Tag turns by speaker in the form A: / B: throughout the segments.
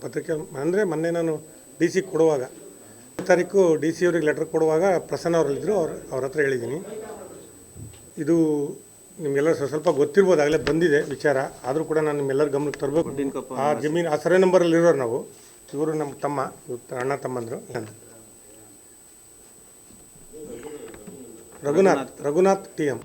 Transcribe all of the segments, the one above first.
A: ಪತ್ರಿಕೆ ಅಂದರೆ ಮೊನ್ನೆ ನಾನು ಡಿ ಸಿ ಕೊಡುವಾಗ ತಾರೀಕು ಡಿ ಸಿ ಅವ್ರಿಗೆ ಲೆಟರ್ ಕೊಡುವಾಗ ಪ್ರಸನ್ನ ಅವರಲ್ಲಿದ್ದರು, ಅವ್ರ ಹತ್ರ ಹೇಳಿದ್ದೀನಿ. ಇದು ನಿಮಗೆಲ್ಲ ಸ್ವಲ್ಪ ಗೊತ್ತಿರ್ಬೋದು, ಆಗಲೇ ಬಂದಿದೆ ವಿಚಾರ. ಆದರೂ ಕೂಡ ನಾನು ನಿಮ್ಮೆಲ್ಲರ ಗಮನಕ್ಕೆ ತರಬೇಕು. ಆ ಜಮೀನು ಆ ಸರ್ವೆ ನಂಬರಲ್ಲಿರೋರು ನಾವು, ಇವರು ನಮ್ಮ ತಮ್ಮ, ಅಣ್ಣ ತಮ್ಮಂದರು. Raghunath T M.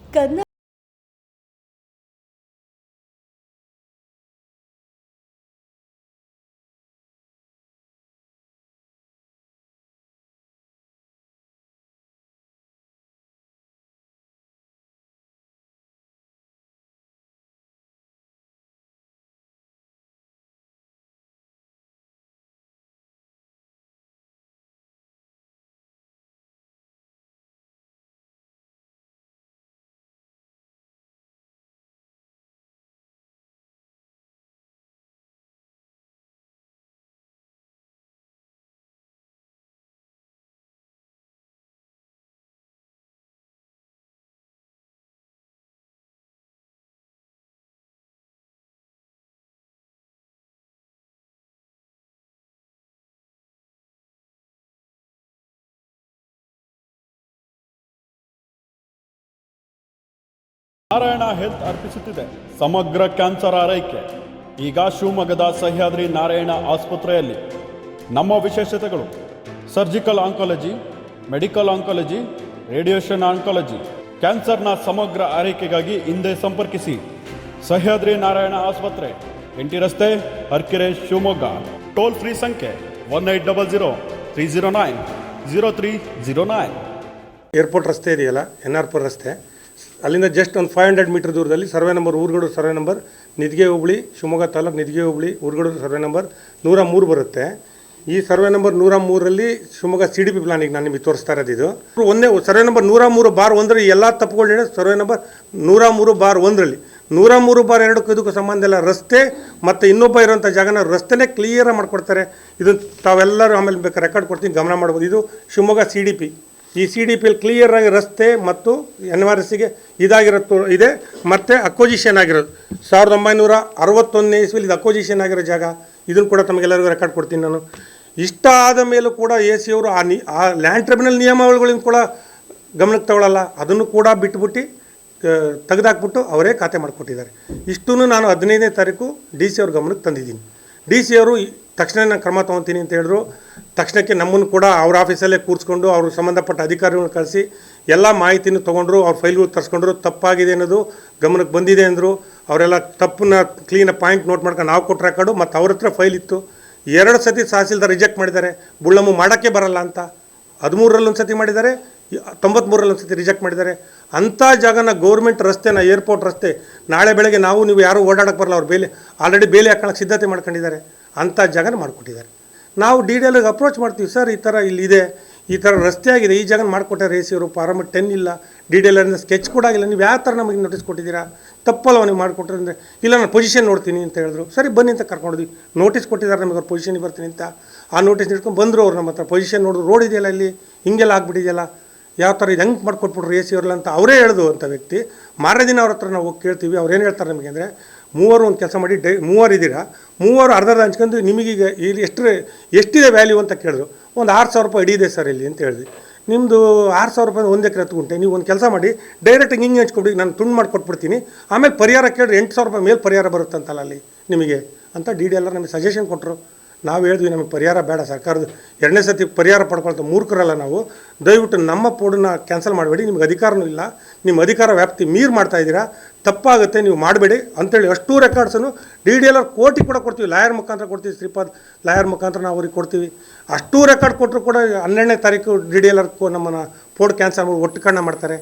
B: Narayana Health ಅರ್ಪಿಸುತ್ತಿದೆ ಸಮಗ್ರ ಕ್ಯಾನ್ಸರ್ ಆರೈಕೆ. ಈಗ ಶಿವಮೊಗ್ಗದ ಸಹ್ಯಾದ್ರಿ ನಾರಾಯಣ ಆಸ್ಪತ್ರೆಯಲ್ಲಿ ನಮ್ಮ ವಿಶೇಷತೆಗಳು: surgical oncology, medical oncology, radiation oncology. ಕ್ಯಾನ್ಸರ್ನ ಸಮಗ್ರ ಆರೈಕೆಗಾಗಿ ಹಿಂದೆ ಸಂಪರ್ಕಿಸಿ ಸಹ್ಯಾದ್ರಿ ನಾರಾಯಣ ಆಸ್ಪತ್ರೆ, ಎಂಟಿ ರಸ್ತೆ, ಹರ್ಕೆರೆ, ಶಿವಮೊಗ್ಗ. ಟೋಲ್ ಫ್ರೀ ಸಂಖ್ಯೆ 1800-309-0309.
A: ಏರ್ಪೋರ್ಟ್ ರಸ್ತೆ ಇದೆಯಲ್ಲ, NR-ಪುರ ರಸ್ತೆ, ಅಲ್ಲಿಂದ ಜಸ್ಟ್ ಒಂದು 500 ಮೀಟರ್ ದೂರದಲ್ಲಿ ಸರ್ವೆ ನಂಬರ್, ಊರುಗಡೂರು ಸರ್ವೆ ನಂಬರ್, ನಿಧಿಗೆ ಹೋಬಳಿ, ಶಿವಮೊಗ್ಗ ತಾಲೂಕು ನಿಧಿಗೆ ಹೋಬಳಿ, ಊರುಗಡೂರು ಸರ್ವೆ ನಂಬರ್ 103 ಬರುತ್ತೆ. ಈ ಸರ್ವೆ ನಂಬರ್ 103ರಲ್ಲಿ ಶಿವಮೊಗ್ಗ CDP ಪ್ಲಾನಿಗೆ ನಾನು ನಿಮಗೆ ತೋರಿಸ್ತಾ ಇರೋದು. ಇದು ಒಂದೇ ಸರ್ವೆ ನಂಬರ್ 103/1 ಎಲ್ಲ ತಪ್ಪುಗಳು ಸರ್ವೆ ನಂಬರ್ 103/1ರಲ್ಲಿ 103/2 ಇದಕ್ಕೂ ಸಂಬಂಧ ಇಲ್ಲ. ರಸ್ತೆ ಮತ್ತು ಇನ್ನೊಬ್ಬ ಇರೋಂಥ ಜಾಗನ ರಸ್ತೆನೇ ಕ್ಲಿಯರಾಗಿ ಮಾಡಿಕೊಡ್ತಾರೆ. ಇದು ತಾವೆಲ್ಲರೂ ಆಮೇಲೆ ಬೇಕಾದ್ರೆ ರೆಕಾರ್ಡ್ ಕೊಡ್ತೀನಿ, ಗಮನ ಮಾಡ್ಬೋದು. ಇದು ಶಿವಮೊಗ್ಗ CDP. ಈ CDPಯಲ್ಲಿ ಕ್ಲಿಯರಾಗಿ ರಸ್ತೆ ಮತ್ತು NRSಗೆ ಇದಾಗಿರೋದು ಇದೆ, ಮತ್ತು ಅಕ್ವಜಿಷನ್ ಆಗಿರೋದು 1961ನೇ ಇಸ್ವಿಲಿ ಇದು ಅಕ್ವಜಿಷನ್ ಆಗಿರೋ ಜಾಗ. ಇದನ್ನು ಕೂಡ ತಮಗೆಲ್ಲರಿಗೂ ರೆಕಾರ್ಡ್ ಕೊಡ್ತೀನಿ ನಾನು. ಇಷ್ಟ ಆದ ಮೇಲೂ ಕೂಡ AC ಅವರು ಆ ಲ್ಯಾಂಡ್ ಟ್ರಿಬ್ಯುನಲ್ ನಿಯಮಾವಳಿಗಳನ್ನು ಕೂಡ ಗಮನಕ್ಕೆ ತಗೊಳ್ಳಲ್ಲ. ಅದನ್ನು ಕೂಡ ಬಿಟ್ಬಿಟ್ಟು ತೆಗೆದಾಕ್ಬಿಟ್ಟು ಅವರೇ ಖಾತೆ ಮಾಡಿಕೊಟ್ಟಿದ್ದಾರೆ. ಇಷ್ಟೂ ನಾನು 15ನೇ ತಾರೀಕು DC ಅವ್ರ ಗಮನಕ್ಕೆ ತಂದಿದ್ದೀನಿ. DC ಅವರು ತಕ್ಷಣ ನಾನು ಕ್ರಮ ತೊಗೊತೀನಿ ಅಂತ ಹೇಳಿದ್ರು. ತಕ್ಷಣಕ್ಕೆ ನಮ್ಮನ್ನು ಕೂಡ ಅವ್ರ ಆಫೀಸಲ್ಲೇ ಕೂರಿಸ್ಕೊಂಡು ಅವ್ರ ಸಂಬಂಧಪಟ್ಟ ಅಧಿಕಾರಿಗಳನ್ನ ಕಳಿಸಿ ಎಲ್ಲ ಮಾಹಿತಿನೂ ತೊಗೊಂಡ್ರು, ಅವ್ರ ಫೈಲ್ಗಳು ತರಿಸ್ಕೊಂಡ್ರು. ತಪ್ಪಾಗಿದೆ ಅನ್ನೋದು ಗಮನಕ್ಕೆ ಬಂದಿದೆ ಅಂದರು. ಅವರೆಲ್ಲ ತಪ್ಪನ್ನ ಕ್ಲೀನ ಪಾಯಿಂಟ್ ನೋಟ್ ಮಾಡ್ಕೊಂಡು ನಾವು ಕೊಟ್ಟು ರೆಕಾರ್ಡು, ಮತ್ತು ಅವ್ರ ಹತ್ರ ಫೈಲ್ ಇತ್ತು. 2 ಸತಿ ತಹಸೀಲ್ದಾರ್ ರಿಜೆಕ್ಟ್ ಮಾಡಿದ್ದಾರೆ, ಬುಳ್ಳಮ್ಮು ಮಾಡೋಕ್ಕೆ ಬರಲ್ಲ ಅಂತ. 13ರಲ್ಲಿ ಒಂದು ಸತಿ ಮಾಡಿದ್ದಾರೆ, 93ರಲ್ಲಿ ಒಂದು ಸತಿ ರಿಜೆಕ್ಟ್ ಮಾಡಿದ್ದಾರೆ. ಅಂಥ ಜಾಗನ ಗೌರ್ಮೆಂಟ್ ರಸ್ತೆನ, ಏರ್ಪೋರ್ಟ್ ರಸ್ತೆ, ನಾಳೆ ಬೆಳಗ್ಗೆ ನೀವು ಯಾರೂ ಓಡಾಡೋಕ್ಕೆ ಬರಲ್ಲ, ಅವ್ರು ಆಲ್ರೆಡಿ ಬೇಲಿ ಹಾಕೋಕ್ಕೆ ಸಿದ್ಧತೆ ಮಾಡ್ಕೊಂಡಿದ್ದಾರೆ. ಅಂಥ ಜಾಗನ ಮಾಡಿಕೊಟ್ಟಿದ್ದಾರೆ. ನಾವು DDLಗೆ ಅಪ್ರೋಚ್ ಮಾಡ್ತೀವಿ, ಸರ್ ಈ ಥರ ಇಲ್ಲಿದೆ, ಈ ಥರ ರಸ್ತೆ ಆಗಿದೆ, ಈ ಜಾಗನ ಮಾಡಿಕೊಟ್ಟಾರೆ AC ಅವರು. ಫಾರಮ್ 10 ಇಲ್ಲ, DDLರಿಂದ ಸ್ಕೆಚ್ ಕೂಡ ಆಗಿಲ್ಲ, ನೀವು ಯಾವ ಥರ ನಮಗೆ ನೋಟಿಸ್ ಕೊಟ್ಟಿದ್ದೀರಾ, ತಪ್ಪಲ್ಲ ನೀವು ಮಾಡಿಕೊಟ್ರೆ ಅಂದರೆ. ಇಲ್ಲ ನಾನು ಪೊಸಿಷನ್ ನೋಡ್ತೀನಿ ಅಂತ ಹೇಳಿದ್ರು. ಸರಿ ಬನ್ನಿ ಅಂತ ಕರ್ಕೊಂಡ್ವಿ. ನೋಟಿಸ್ ಕೊಟ್ಟಿದ್ದಾರೆ ನಮಗೆ, ಅವ್ರು ಪೊಸಿಷನ್ಗೆ ಬರ್ತೀನಿ ಅಂತ. ಆ ನೋಟಿಸ್ ಇಟ್ಕೊಂಡು ಬಂದರು ಅವ್ರು ನಮ್ಮ ಹತ್ರ. ಪೊಸಿಷನ್ ನೋಡಿದ್ರು, ರೋಡ್ ಇದೆಯಲ್ಲ ಇಲ್ಲಿ, ಹಿಂಗೆಲ್ಲ ಆಗ್ಬಿಟ್ಟಿದೆಯಲ್ಲ, ಯಾವ ಥರ ಇದು ಹೆಂಗೆ ಮಾಡ್ಕೊಟ್ಬಿಟ್ರು AC ಅವ್ರಲ್ಲ ಅಂತ ಅವರೇ ಹೇಳಿದ್ರು ಅಂತ ವ್ಯಕ್ತಿ. ಮಾರನೇ ದಿನ ಅವ್ರ ಹತ್ರ ನಾವು ಹೋಗಿ ಕೇಳ್ತೀವಿ. ಅವ್ರು ಏನು ಹೇಳ್ತಾರೆ ನಮಗೆ ಅಂದರೆ, ಮೂವರು ಒಂದು ಕೆಲಸ ಮಾಡಿ, 3 ಇದ್ದೀರಾ, 3 ಅರ್ಧ ಹಂಚ್ಕೊಂಡು ನಿಮಗೀಗ ಇಲ್ಲಿ ಎಷ್ಟಿದೆ ವ್ಯಾಲ್ಯೂ ಅಂತ ಕೇಳಿದ್ರು. ಒಂದು 6,000 ರೂಪಾಯಿ ಅಡಿ ಇದೆ ಸರ್ ಇಲ್ಲಿ ಅಂತ ಹೇಳಿದ್ವಿ. ನಿಮ್ಮದು 6,000 ರೂಪಾಯಿ 1 ಎಕರೆ ತಗೊಂಡೆ, ನೀವು ಒಂದು ಕೆಲಸ ಮಾಡಿ ಡೈರೆಕ್ಟಾಗಿ ಹಿಂಗೆ ಹಂಚ್ಕೊಬಿಡಿ, ನಾನು ತುಂಡು ಮಾಡಿಕೊಟ್ಬಿಡ್ತೀನಿ, ಆಮೇಲೆ ಪರಿಹಾರ ಕೇಳಿದ್ರೆ 8,000 ರೂಪಾಯಿ ಮೇಲೆ ಪರಿಹಾರ ಬರುತ್ತಂತಲ್ಲ ಅಲ್ಲಿ ನಿಮಗೆ ಅಂತ DDL ನಮಗೆ ಸಜೆಷನ್ ಕೊಟ್ಟರು. ನಾವು ಹೇಳಿದ್ವಿ ನಮಗೆ ಪರಿಹಾರ ಬೇಡ, ಸರ್ಕಾರದ 2ನೇ ಸತಿ ಪರಿಹಾರ ಪಡ್ಕೊಳ್ತಾ ಮೂರ್ಖರಲ್ಲ ನಾವು, ದಯವಿಟ್ಟು ನಮ್ಮ ಪೋಡನ್ನ ಕ್ಯಾನ್ಸಲ್ ಮಾಡಬೇಡಿ, ನಿಮ್ಗೆ ಅಧಿಕಾರನೂ ಇಲ್ಲ, ನಿಮ್ಮ ಅಧಿಕಾರ ವ್ಯಾಪ್ತಿ ಮೀರು ಮಾಡ್ತಾಯಿದ್ದೀರಾ, ತಪ್ಪಾಗುತ್ತೆ, ನೀವು ಮಾಡಬೇಡಿ ಅಂತೇಳಿ ಅಷ್ಟೂ ರೆಕಾರ್ಡ್ಸನ್ನು DDL ಕೋರ್ಟಿಗೆ ಕೂಡ ಕೊಡ್ತೀವಿ, ಲಾಯರ್ ಮುಖಾಂತರ ಕೊಡ್ತೀವಿ, ಶ್ರೀಪಾದ್ ಲಾಯರ್ ಮುಖಾಂತರ ನಾವು ಅವ್ರಿಗೆ ಕೊಡ್ತೀವಿ. ಅಷ್ಟೂ ರೆಕಾರ್ಡ್ ಕೊಟ್ಟರು ಕೂಡ 12ನೇ ತಾರೀಕು DDL ನಮ್ಮನ್ನು ಪೋರ್ಟ್ ಕ್ಯಾನ್ಸಲ್ ಮಾಡಿ ಒಟ್ಟುಕಣ್ಣ ಮಾಡ್ತಾರೆ.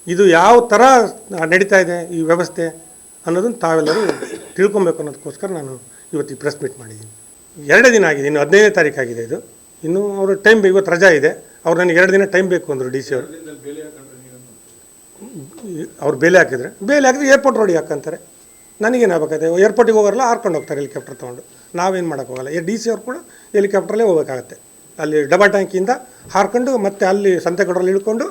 A: ಇದು ಯಾವ ಥರ ನಡೀತಾ ಇದೆ ಈ ವ್ಯವಸ್ಥೆ ಅನ್ನೋದನ್ನು ತಾವೆಲ್ಲರೂ ತಿಳ್ಕೊಬೇಕು ಅನ್ನೋದಕ್ಕೋಸ್ಕರ ನಾನು ಇವತ್ತು ಪ್ರೆಸ್ ಮೀಟ್ ಮಾಡಿದ್ದೀನಿ. 2 ದಿನ ಆಗಿದೆ, ಇನ್ನು 15ನೇ ತಾರೀಕು ಆಗಿದೆ. ಇದು ಇನ್ನೂ ಅವರು ಟೈಮ್ ಬೇಕು, ಇವತ್ತು ರಜಾ ಇದೆ, ಅವ್ರು ನನಗೆ 2 ದಿನ ಟೈಮ್ ಬೇಕು ಅಂದರು DC ಅವರು. ಅವ್ರು ಬೇಲೆ ಹಾಕಿದ್ರೆ ಏರ್ಪೋರ್ಟ್ ರೋಡಿಗೆ ಹಾಕಂತಾರೆ. ನನಗೇನು ಆಗಬೇಕಾಗುತ್ತೆ, ಏರ್ಪೋರ್ಟಿಗೆ ಹೋಗೋರಲ್ಲ ಹಾರ್ಕೊಂಡು ಹೋಗ್ತಾರೆ ಹೆಲಿಕಾಪ್ಟರ್ ತೊಗೊಂಡು, ನಾವೇನು ಮಾಡೋಕ್ಕೋಗಲ್ಲ. DC ಅವ್ರು ಕೂಡ ಹೆಲಿಕಾಪ್ಟ್ರಲ್ಲೇ ಹೋಗ್ಬೇಕಾಗತ್ತೆ, ಅಲ್ಲಿ ಡಬಲ್ ಟ್ಯಾಂಕಿಂದ ಹಾರ್ಕೊಂಡು ಮತ್ತೆ ಅಲ್ಲಿ ಸಂತೆಗಡರಲ್ಲಿ ಇಳ್ಕೊಂಡು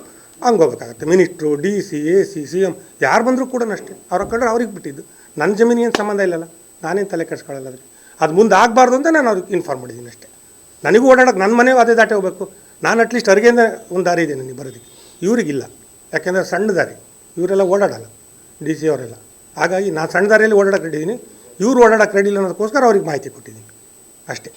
A: ಹಂಗೆ ಹೋಗ್ಬೇಕಾಗತ್ತೆ. ಮಿನಿಸ್ಟ್ರು, DC, AC, CM ಯಾರು ಬಂದರೂ ಕೂಡ ಅಷ್ಟೇ, ಅವ್ರು ಹಾಕೊಂಡ್ರೆ ಅವ್ರಿಗೆ ಬಿಟ್ಟಿದ್ದು. ನನ್ನ ಜಮೀನಿಗೇನು ಸಂಬಂಧ ಇಲ್ಲಲ್ಲ, ನಾನೇನು ತಲೆ ಕೆಡಿಸ್ಕೊಳ್ಳಲ್ಲ. ಅದಕ್ಕೆ ಅದು ಮುಂದೆ ಆಗಬಾರ್ದು ಅಂತ ನಾನು ಅವ್ರಿಗೆ ಇನ್ಫಾರ್ಮ್ ಮಾಡಿದ್ದೀನಿ ಅಷ್ಟೇ. ನನಗೂ ಓಡಾಡೋಕೆ ನನ್ನ ಮನೆ ಅದೇ ದಾಟಿ ಹೋಗಬೇಕು. ನಾನು ಅಟ್ಲೀಸ್ಟ್ ಅರಿಗೆಯಿಂದ ಒಂದು ದಾರಿ ಇದೆ ನನಗೆ ಬರೋದಕ್ಕೆ, ಇವ್ರಿಗಿಲ್ಲ. ಯಾಕೆಂದರೆ ಸಣ್ಣ ದಾರಿ, ಇವರೆಲ್ಲ ಓಡಾಡಲ್ಲ DC ಅವರೆಲ್ಲ. ಹಾಗಾಗಿ ನಾನು ಸಣ್ಣ ದಾರಿಯಲ್ಲಿ ಓಡಾಡೋಕೆ ರೆಡಿ ಇದ್ದೀನಿ, ಇವ್ರು ಓಡಾಡೋಕೆ ರೆಡಿ ಇಲ್ಲ ಅನ್ನೋದಕ್ಕೋಸ್ಕರ ಅವ್ರಿಗೆ ಮಾಹಿತಿ ಕೊಟ್ಟಿದ್ದೀನಿ ಅಷ್ಟೇ.